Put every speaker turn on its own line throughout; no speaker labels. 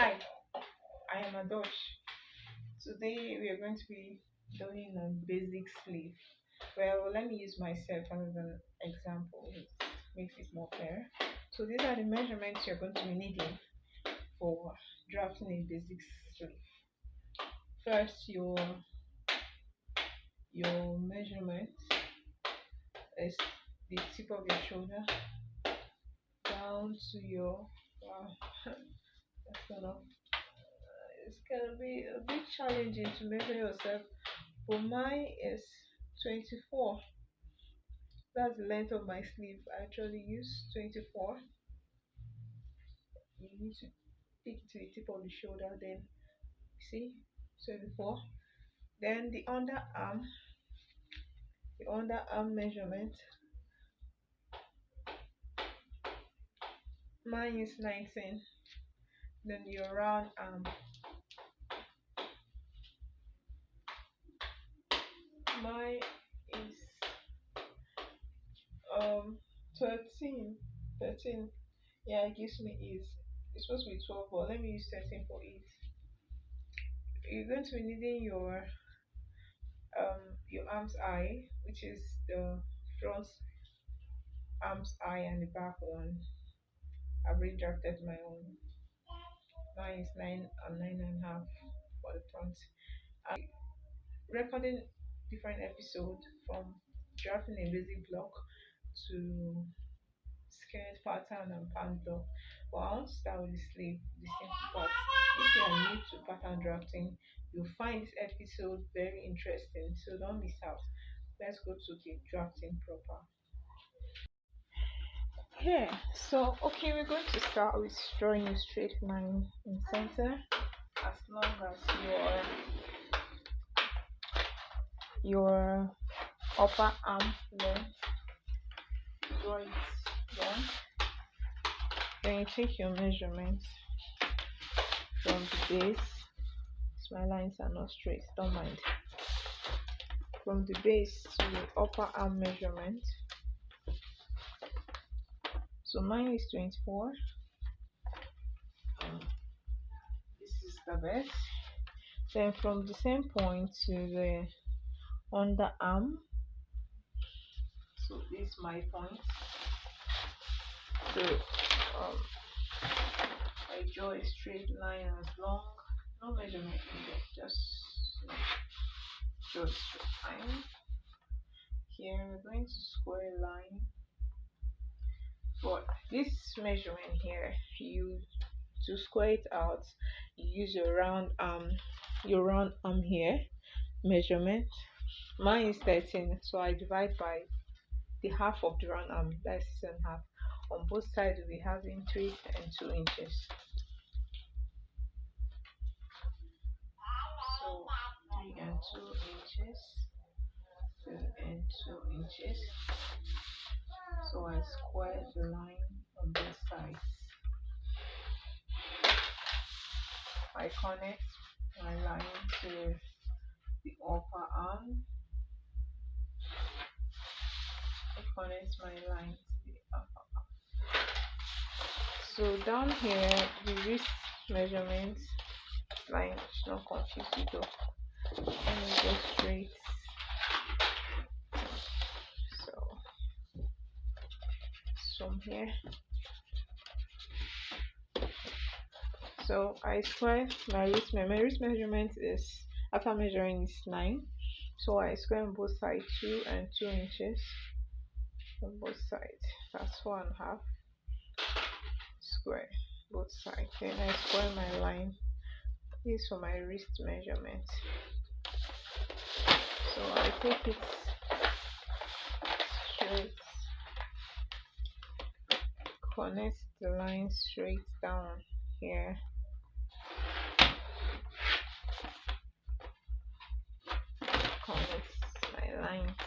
Hi, I am Adosh. Today we are going to be doing a basic sleeve. Well, let me use myself as an example. It makes it more clear. So these are the measurements you're going to be needing for drafting a basic sleeve. First, your measurement is the tip of your shoulder down to your wow. That's enough. It's gonna be a bit challenging to measure yourself. For mine is 24. That's the length of my sleeve. I actually use 24. You need to take it to the tip of the shoulder, then see 24. Then the underarm measurement. Mine is 19. Then your round arm. Mine is 13. 13. Yeah, it gives me ease. It's supposed to be 12, but let me use 13 for ease. You're going to be needing your arm's eye, which is the front arm's eye and the back one. I've already drafted my own. Mine is 9 and 9.5 for the front. I'm recording different episodes from drafting a basic block to skirt pattern and pant block. But I want to start with the sleeve, the simple part. If you are new to pattern drafting, you'll find this episode very interesting, so don't miss out. Let's go to the drafting proper. Here, so okay, we're going to start with drawing a straight line in center. As long as your upper arm length, draw it down. Then you take your measurements from the base. My lines are not straight, don't mind. From the base to the upper arm measurement. So mine is 24. This is the best. Then from the same point to the underarm. So this is my point. So I draw a straight line as long, no measurement needed, just draw a straight line. Here we're going to square a line. For this measurement here, you to square it out, you use your round arm here measurement. Mine is 13, so I divide by the half of the round arm, that's 6.5. On both sides we'll be having 3 and 2 inches. So 3 and 2 inches, 3 and 2 inches. So I square the line on both sides. I connect my line to the upper arm. I connect my line to the upper arm. So down here, the wrist measurement line should not confuse you though. Let me go straight. So from here. So I square my wrist. My wrist measurement is, after measuring, is 9. So I square on both sides 2 and 2 inches on both sides. That's 4.5. Square both sides. Then I square my line. This is for my wrist measurement. So I take it straight, connect the line straight down here. Connect my lines.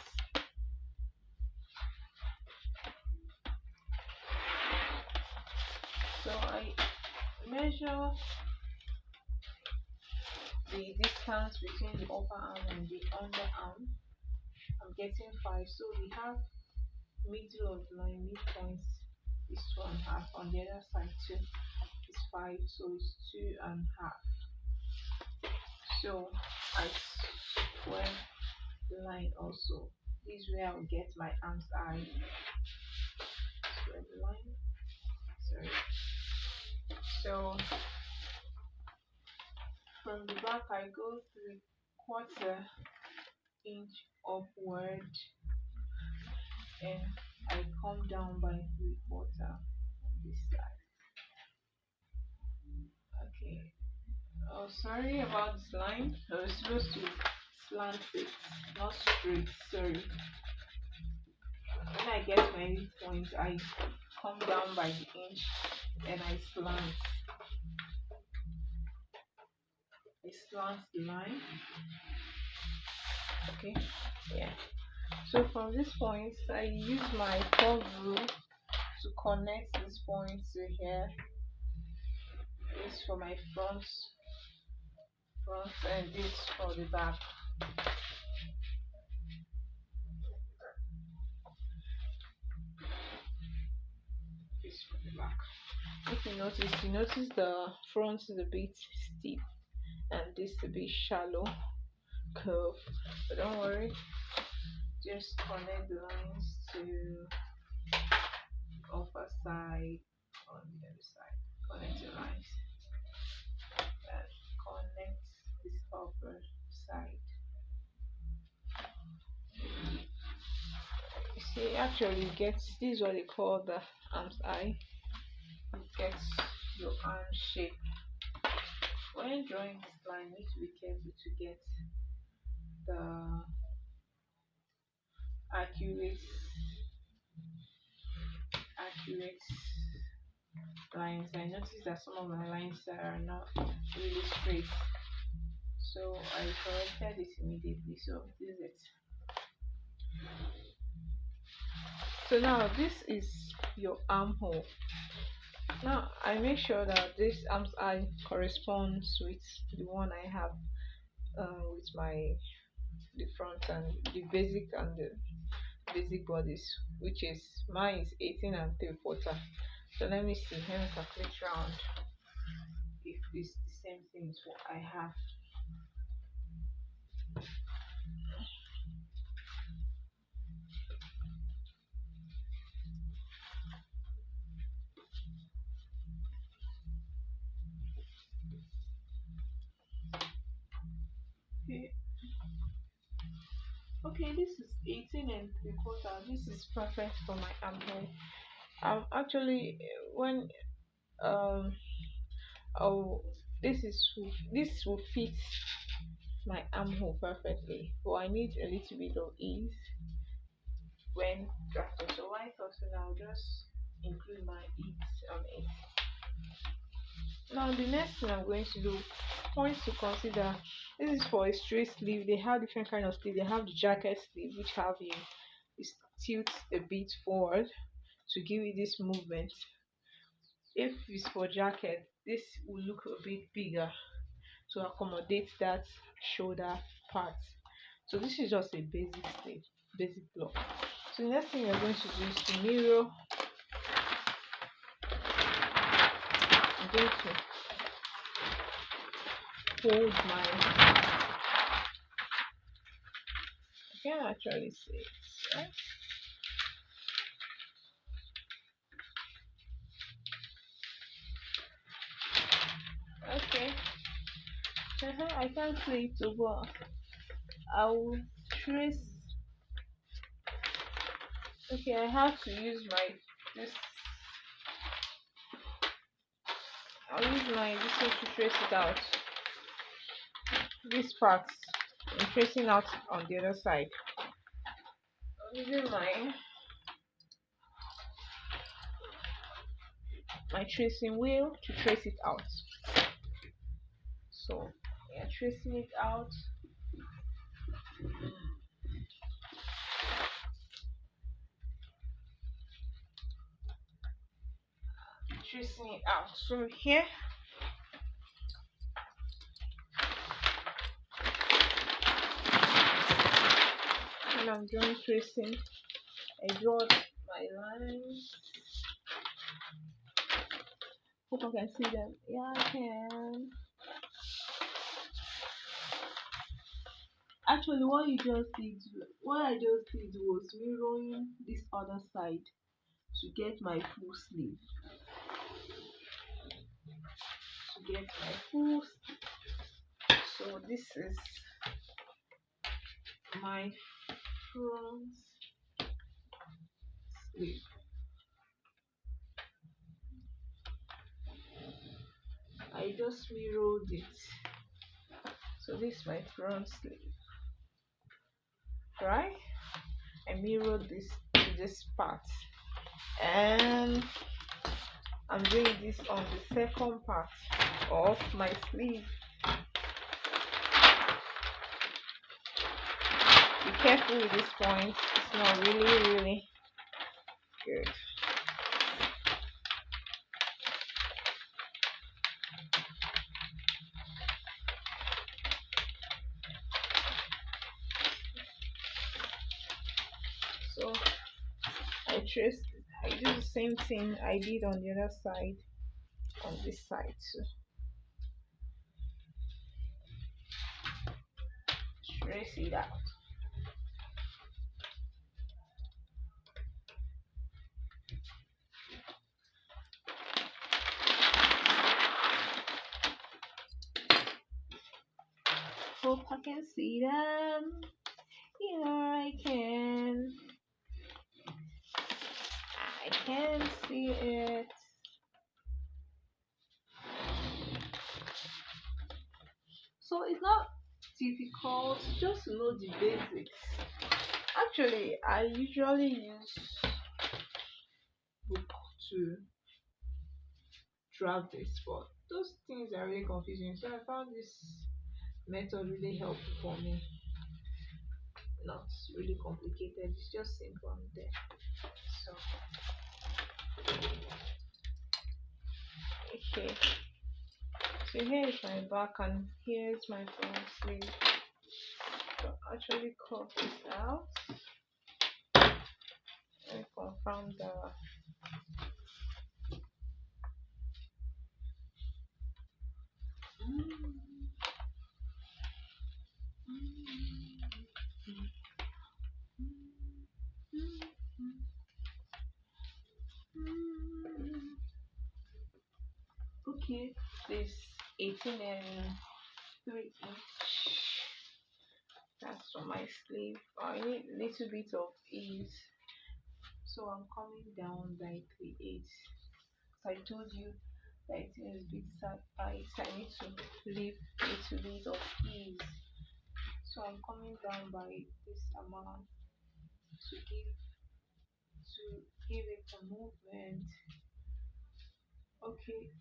So I measure the distance between the upper arm and the underarm. I'm getting 5, so we have middle of line, midpoints This 2.5 on the other side too is 5, so it's 2.5. So I square the line also. This is where I'll get my arm's eye. Square the line. Sorry. So from the back I go 3/4 inch upward and I come down by 3/4 on this side. Okay. Oh, sorry about this line. I was supposed to slant it, not straight. Sorry. When I get my midpoint, I come down by the inch and I slant. I slant the line. Okay. Yeah. So from this point, I use my curve rule to connect this point to here. This for my front, and this for the back. This for the back. If you notice the front is a bit steep and this a bit shallow curve, but don't worry, just connect the lines to upper side on the other side. Connect your lines and connect this upper side. You see, actually you get, this is what they call the arm's eye. You get your arm shape. When drawing this line, you need to be careful to get the accurate lines. I noticed that some of my lines are not really straight, so I corrected it immediately. So this is it. So now this is your armhole. Now I make sure that this arm's eye corresponds with the one I have with the front and the basic and the basic bodies, which is mine is 18 3/4. So let me see, let me calculate round if it's the same thing as what I have. Okay, this is 18 3/4. This is perfect for my armhole. Actually, when oh, this will fit my armhole perfectly, but I need a little bit of ease when drafting. So I thought I'll just include my ease on it. Now the next thing I'm going to do, points to consider. This is for a straight sleeve. They have different kind of sleeve. They have the jacket sleeve, which have you tilt a bit forward to give you this movement. If it's for jacket, this will look a bit bigger to accommodate that shoulder part. So this is just a basic sleeve, basic block. So the next thing we're going to do is to mirror. I'm going to hold my, I can actually see it, right? Okay. I can't see it, but I will trace. Okay, I have to use this. I'll use this to trace it out. This part, I'm tracing out on the other side. I'm using my tracing wheel to trace it out. So yeah, tracing it out. Tracing it out. So here, when I'm drawing tracing, I draw my lines Hope I can see them. Yeah, I can. Actually, what I just did was mirroring this other side to get my full sleeve. To get my full So this is my front sleeve. I just mirrored it. So this is my front sleeve, right? I mirrored this to this part, and I'm doing this on the second part of my sleeve. Be careful with this point, it's not really good. So I do the same thing I did on the other side, on this side too. Trace it out. Hope I can see them. Here I can. I can see it. So it's not difficult just to know the basics. Actually, I usually use book to draft this, but those things are really confusing. So I found this method really helpful for me. Not really complicated, it's just simple and there. So okay. So here is my back and here's my front sleeve. So actually cut this out and confirm the okay, this 18 and 3 inch. That's for my sleeve. I need a little bit of ease, so I'm coming down by 3/8. I told you that it is bit tight. I need to leave a little bit of ease, so I'm coming down by this amount to give it a movement. Okay,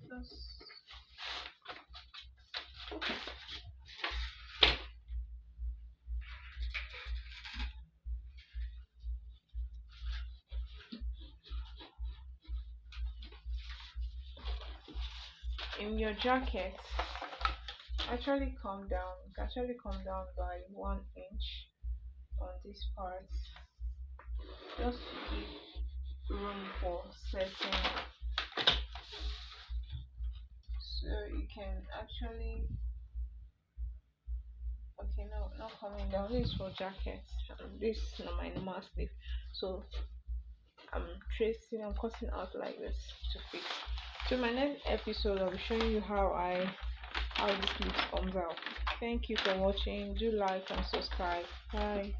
just in your jacket. Actually come down by 1 inch on this part, just to give room for setting. So you can actually okay, no, not coming down. This is for jackets. This is not my normal sleeve. So I'm cutting out like this to fit. So my next episode I'll be showing you how this sleeve comes out. Thank you for watching. Do like and subscribe. Bye.